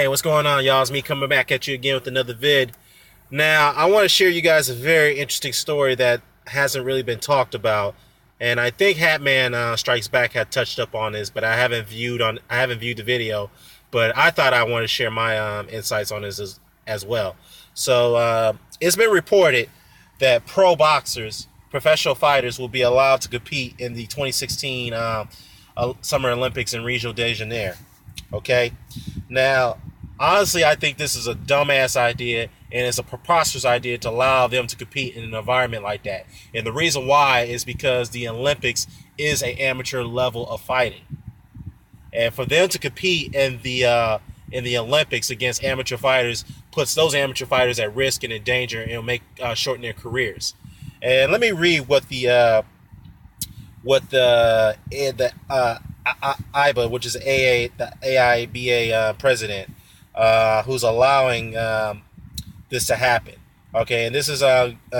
Hey, what's going on, y'all? It's me coming back at you again with another vid. Now, I want to share you guys a very interesting story that hasn't really been talked about, and I think Hatman Strikes Back had touched up on this, but I haven't viewed the video. But I thought I wanted to share my insights on this as well. So it's been reported that pro boxers, professional fighters, will be allowed to compete in the 2016 Summer Olympics in Rio de Janeiro. Okay. Now, honestly, I think this is a dumbass idea, and it's a preposterous idea to allow them to compete in an environment like that. And the reason why is because the Olympics is an amateur level of fighting, and for them to compete in the Olympics against amateur fighters puts those amateur fighters at risk and in danger, and it'll make shorten their careers. And let me read what the IBA, which is the AIBA president, who's allowing this to happen. Okay, and this is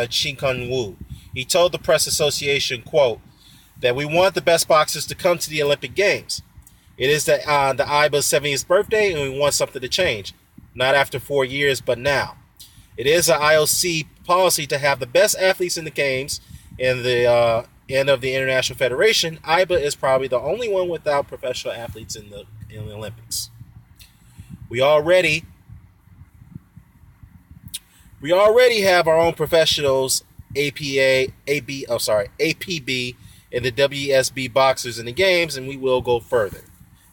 Chin Kun Woo. He told the press association, quote, that we want the best boxers to come to the Olympic Games. It is the IBA's 70th birthday, and we want something to change. Not after 4 years, but now. It is an IOC policy to have the best athletes in the games, and the end of the International Federation, IBA is probably the only one without professional athletes in the Olympics. We already have our own professionals, APB, and the WSB boxers in the games, and we will go further.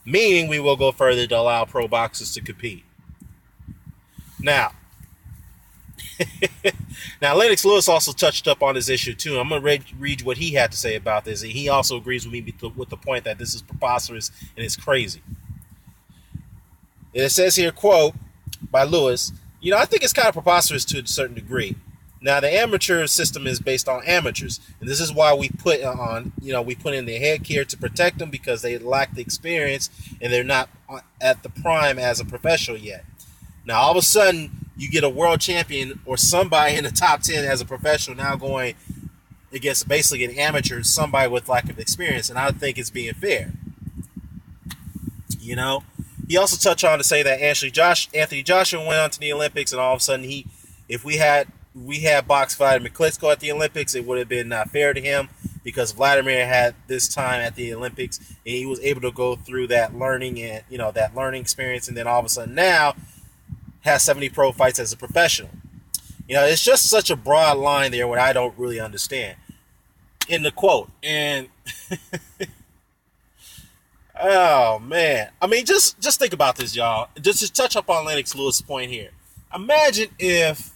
Meaning we will go further to allow pro boxers to compete. Now, Lennox Lewis also touched up on this issue too. I'm going to read what he had to say about this, and he also agrees with me with the point that this is preposterous and it's crazy. And it says here, quote, by Lewis, I think it's kind of preposterous to a certain degree. Now, the amateur system is based on amateurs, and this is why we put in the headgear to protect them, because they lack the experience and they're not at the prime as a professional yet. Now, all of a sudden, you get a world champion or somebody in the top 10 as a professional now going against basically an amateur, somebody with lack of experience, and I think it's being fair. He also touched on to say that Anthony Joshua went on to the Olympics, and all of a sudden if we had box fighter McClisko at the Olympics, it would have been not fair to him, because Vladimir had this time at the Olympics and he was able to go through that learning and that learning experience, and then all of a sudden now has 70 pro fights as a professional. It's just such a broad line there, what I don't really understand. In the quote, and oh man, I mean, just think about this, y'all. Just to touch up on Lennox Lewis' point here. Imagine if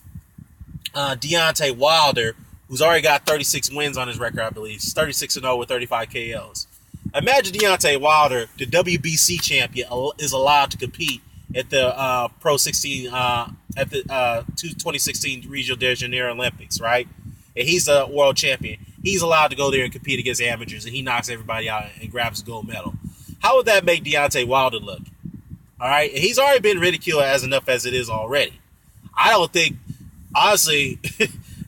Deontay Wilder, who's already got 36 wins on his record, I believe, 36-0 with 35 KOs. Imagine Deontay Wilder, the WBC champion, is allowed to compete at the Pro 16 at the 2016 Rio de Janeiro Olympics, right? And he's a world champion. He's allowed to go there and compete against amateurs, and he knocks everybody out and grabs a gold medal. How would that make Deontay Wilder look? All right, and he's already been ridiculed as enough as it is already. I don't think, honestly,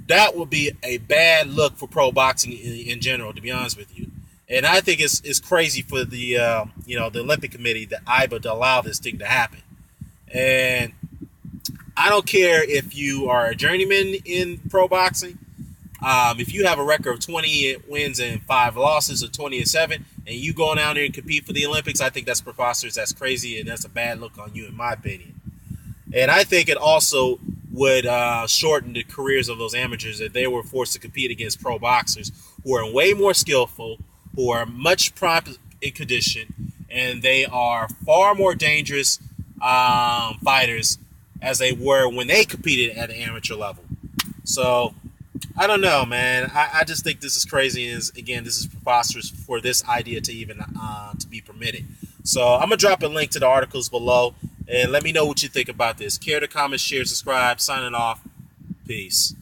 that would be a bad look for pro boxing in general, to be honest with you. And I think it's crazy for the the Olympic Committee, the IBA, to allow this thing to happen. And I don't care if you are a journeyman in pro boxing. If you have a record of 20 wins and 5 losses, or 20-7, and you go down there and compete for the Olympics, I think that's preposterous, that's crazy, and that's a bad look on you, in my opinion. And I think it also would shorten the careers of those amateurs if they were forced to compete against pro boxers who are way more skillful, who are much prime in condition, and they are far more dangerous fighters as they were when they competed at an amateur level. So, I don't know, man. I just think this is crazy, and again, this is preposterous for this idea to even to be permitted. So I'm gonna drop a link to the articles below, and let me know what you think about this. Care to comment, share, subscribe. Signing off. Peace.